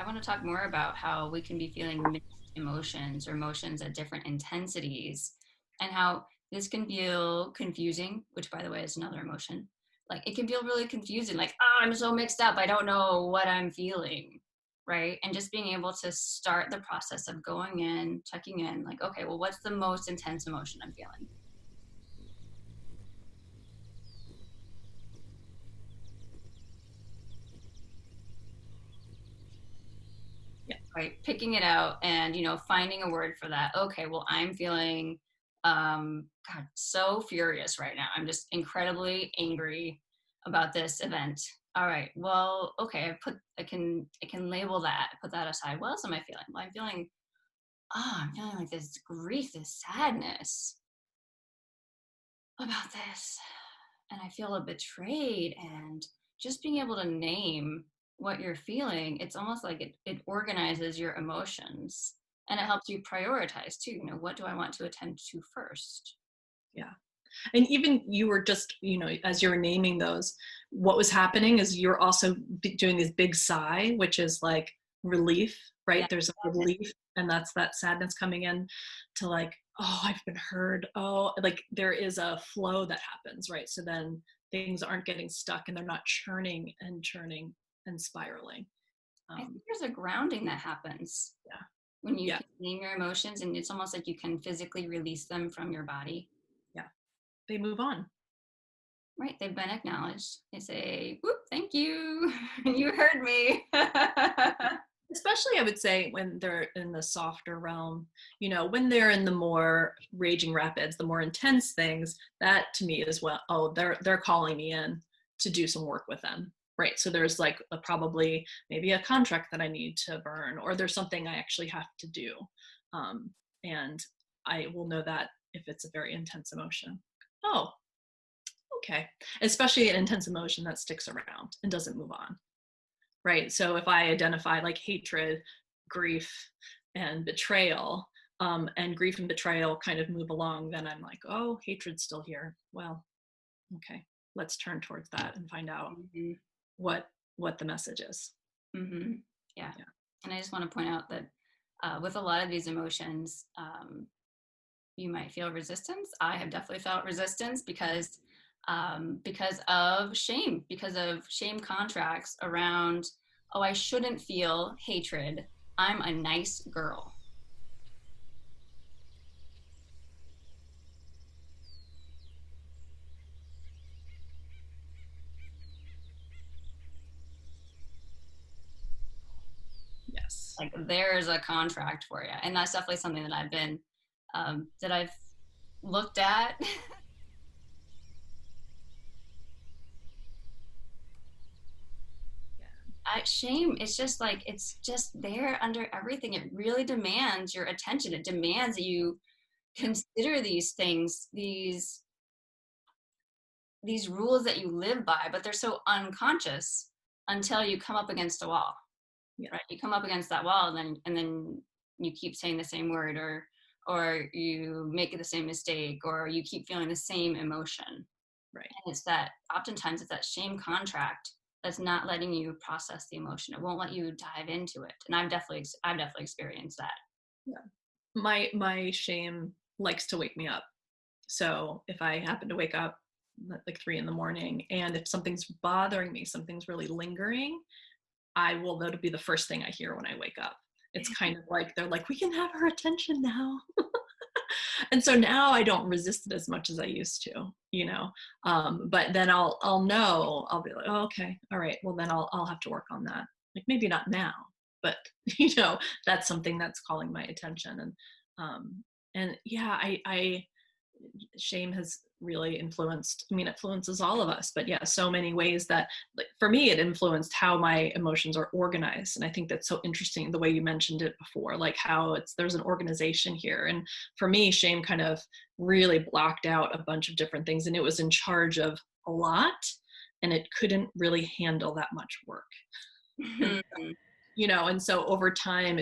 I want to talk more about how we can be feeling mixed emotions or emotions at different intensities, and how this can feel confusing, which by the way is another emotion. Like it can feel really confusing, like, oh, I'm so mixed up. I don't know what I'm feeling. Right. And just being able to start the process of going in, checking in, like, okay, well, what's the most intense emotion I'm feeling? Yeah. Right, picking it out and finding a word for that. Okay, well, I'm feeling god, so furious right now. I'm just incredibly angry about this event. All right, well, okay, I can label that, put that aside. What else am I feeling? Well, I'm feeling like this grief, this sadness about this, and I feel betrayed. And just being able to name what you're feeling, it's almost like it organizes your emotions, and it helps you prioritize too. What do I want to attend to first? Yeah. And even you were just, as you were naming those, what was happening is you're also doing this big sigh, which is like relief, Yeah. right? There's a relief, and that's that sadness coming in to like, oh, I've been heard. Oh, like there is a flow that happens, right? So then things aren't getting stuck and they're not churning and spiraling. I think Um, there's a grounding that happens yeah. when you Yeah. can name your emotions, and it's almost like you can physically release them from your body. Yeah. They move on. Right, they've been acknowledged. They say, whoop, thank you. You heard me. Especially I would say when they're in the softer realm, when they're in the more raging rapids, the more intense things, that to me is, well, oh, they're calling me in to do some work with them. Right. So there's like probably maybe a contract that I need to burn, or there's something I actually have to do. Um, and I will know that if it's a very intense emotion. Oh, okay. Especially an intense emotion that sticks around and doesn't move on. Right. So if I identify like hatred, grief, and betrayal, and grief and betrayal kind of move along, then I'm like, oh, hatred's still here. Well, okay, let's turn towards that and find out Mhm. what what the message is. Mm-hmm. Yeah. Yeah. And I just want to point out that with a lot of these emotions, you might feel resistance. I have definitely felt resistance because of shame contracts around, oh, I shouldn't feel hatred. I'm a nice girl. Yes. Like there's a contract for you, and that's definitely something that I've looked at. Yeah. Shame, it's just like it's just there under everything. It really demands your attention. It demands that you Yeah. consider these things, these rules that you live by, but they're so unconscious until you come up against a wall. Yeah. Right, you come up against that wall, and then you keep saying the same word, or you make the same mistake, or you keep feeling the same emotion. Right. And it's that oftentimes it's that shame contract that's not letting you process the emotion. It won't let you dive into it. And I've definitely experienced that. Yeah. My shame likes to wake me up. So if I happen to wake up at like 3 in the morning, and if something's bothering me, something's really lingering, that'll be the first thing I hear when I wake up. It's kind of like they're like, we can have her attention now. And so now I don't resist it as much as I used to. But then I'll know, I'll be like, oh, okay, all right, well then I'll have to work on that. Like maybe not now, but that's something that's calling my attention. And yeah, I shame has really influences all of us, but yeah, so many ways that, like, for me, it influenced how my emotions are organized. And I think that's so interesting, the way you mentioned it before, like how there's an organization here. And for me, shame kind of really blocked out a bunch of different things, and it was in charge of a lot, and it couldn't really handle that much work. And Mhm. and so over time,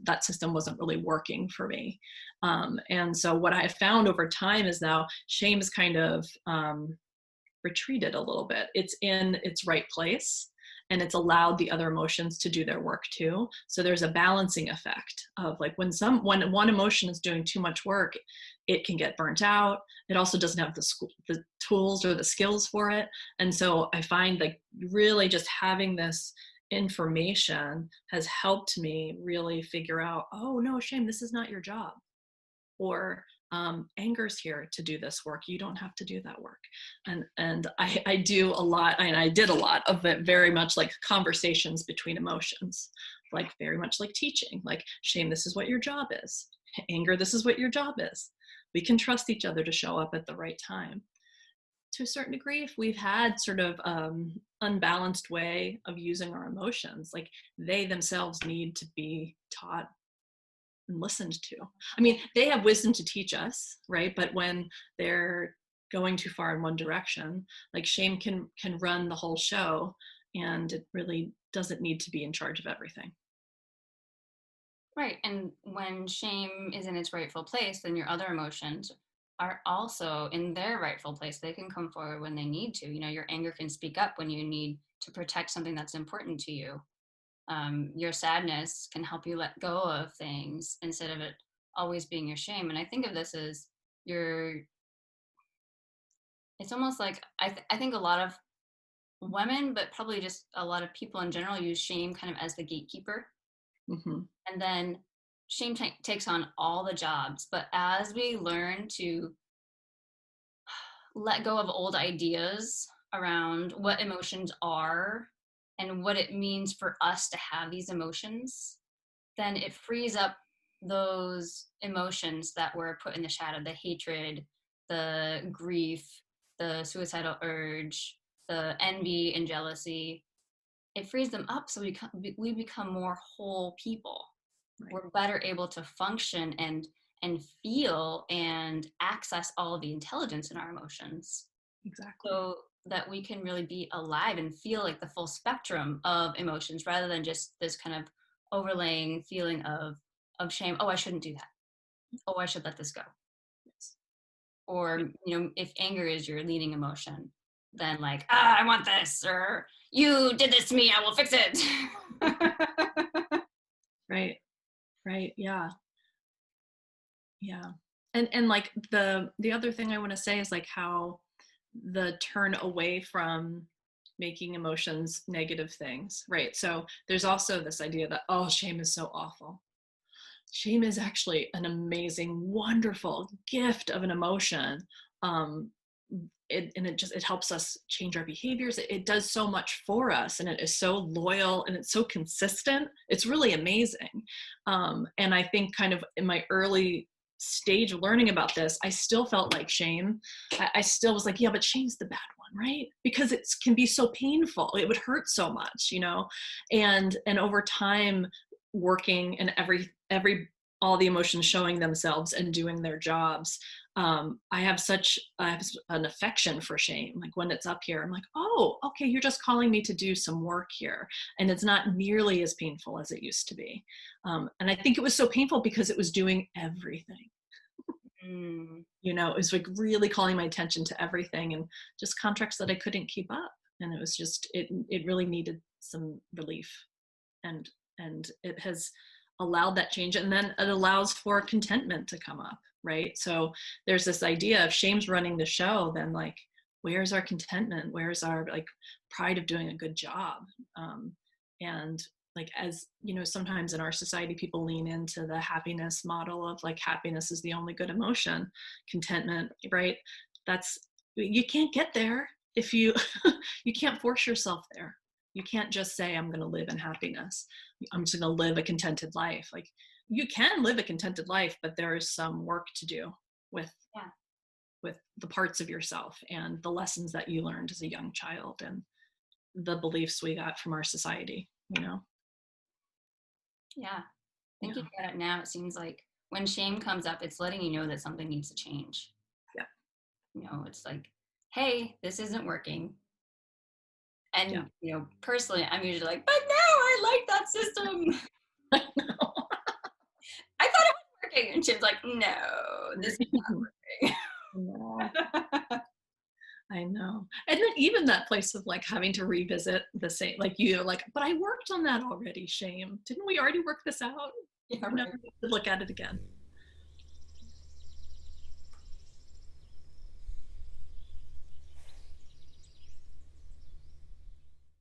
that system wasn't really working for me. And so what I found over time is now shame is kind of retreated a little bit. It's in its right place, and it's allowed the other emotions to do their work too. So there's a balancing effect of like when one emotion is doing too much work, it can get burnt out. It also doesn't have the tools or the skills for it. And so I find like really just having this information has helped me really figure out, oh no, shame, this is not your job. Or anger's here to do this work. You don't have to do that work. And I do a lot, and I did a lot of it, very much like conversations between emotions, like very much like teaching, like shame, this is what your job is. Anger, this is what your job is. We can trust each other to show up at the right time. To a certain degree, if we've had sort of unbalanced way of using our emotions, like they themselves need to be taught and listened to. I mean, they have wisdom to teach us, right? But when they're going too far in one direction, like shame can run the whole show, and it really doesn't need to be in charge of everything. Right. And when shame is in its rightful place, then your other emotions are also in their rightful place. They can come forward when they need to. You know, your anger can speak up when you need to protect something that's important to you. Your sadness can help you let go of things instead of it always being your shame. And I think of this as your, it's almost like, I think a lot of women, but probably just a lot of people in general use shame kind of as the gatekeeper. Mm-hmm. And then shame takes on all the jobs. But as we learn to let go of old ideas around what emotions are and what it means for us to have these emotions, then it frees up those emotions that were put in the shadow, the hatred, the grief, the suicidal urge, the envy and jealousy. It frees them up so we become more whole people. Right. We're better able to function and feel and access all of the intelligence in our emotions Exactly. so that we can really be alive and feel like the full spectrum of emotions rather than just this kind of overlaying feeling of shame. Oh, I shouldn't do that. Oh, I should let this go. Yes. Or, you know, if anger is your leading emotion, then like, I want this, or you did this to me, I will fix it. Right. Right. Yeah. Yeah. And like the other thing I want to say is like how the turn away from making emotions negative things, right? So there's also this idea that, oh, shame is so awful. Shame is actually an amazing, wonderful gift of an emotion. um, it helps us change our behaviors. It does so much for us, and it is so loyal and it's so consistent. It's really amazing. And I think kind of in my early stage of learning about this, I still felt like shame. I still was like, yeah, but shame's the bad one, right? Because it can be so painful. It would hurt so much, you know. And over time, working and every all the emotions showing themselves and doing their jobs, I have an affection for shame. Like when it's up here, I'm like, oh, okay, you're just calling me to do some work here. And it's not nearly as painful as it used to be. And I think it was so painful because it was doing everything. Mm, You know, it was like really calling my attention to everything, and just contracts that I couldn't keep up. And it was just, it really needed some relief. And it has allowed that change, and then it allows for contentment to come up, right? So there's this idea of shame's running the show, then like where's our contentment, where's our like pride of doing a good job? And like, as you know, sometimes in our society people lean into the happiness model of like happiness is the only good emotion, contentment, right? That's, you can't get there if you you can't force yourself there. You can't just say, I'm going to live in happiness, I'm just going to live a contented life. Like, you can live a contented life, but there is some work to do with yeah. with the parts of yourself and the lessons that you learned as a young child and the beliefs we got from our society, you know. Yeah. Thinking Yeah. about it now, it seems like when shame comes up, it's letting you know that something needs to change. Yeah. You know, it's like, hey, this isn't working. Yeah. And, you know, personally, I'm usually like, but no, I like that system. I know. I thought it was working. And she was like, no, this is not No, working. I know. And then even that place of like having to revisit the same, like you're like, but I worked on that already, shame. Didn't we already work this out? Yeah, No, right. we have to look at it again.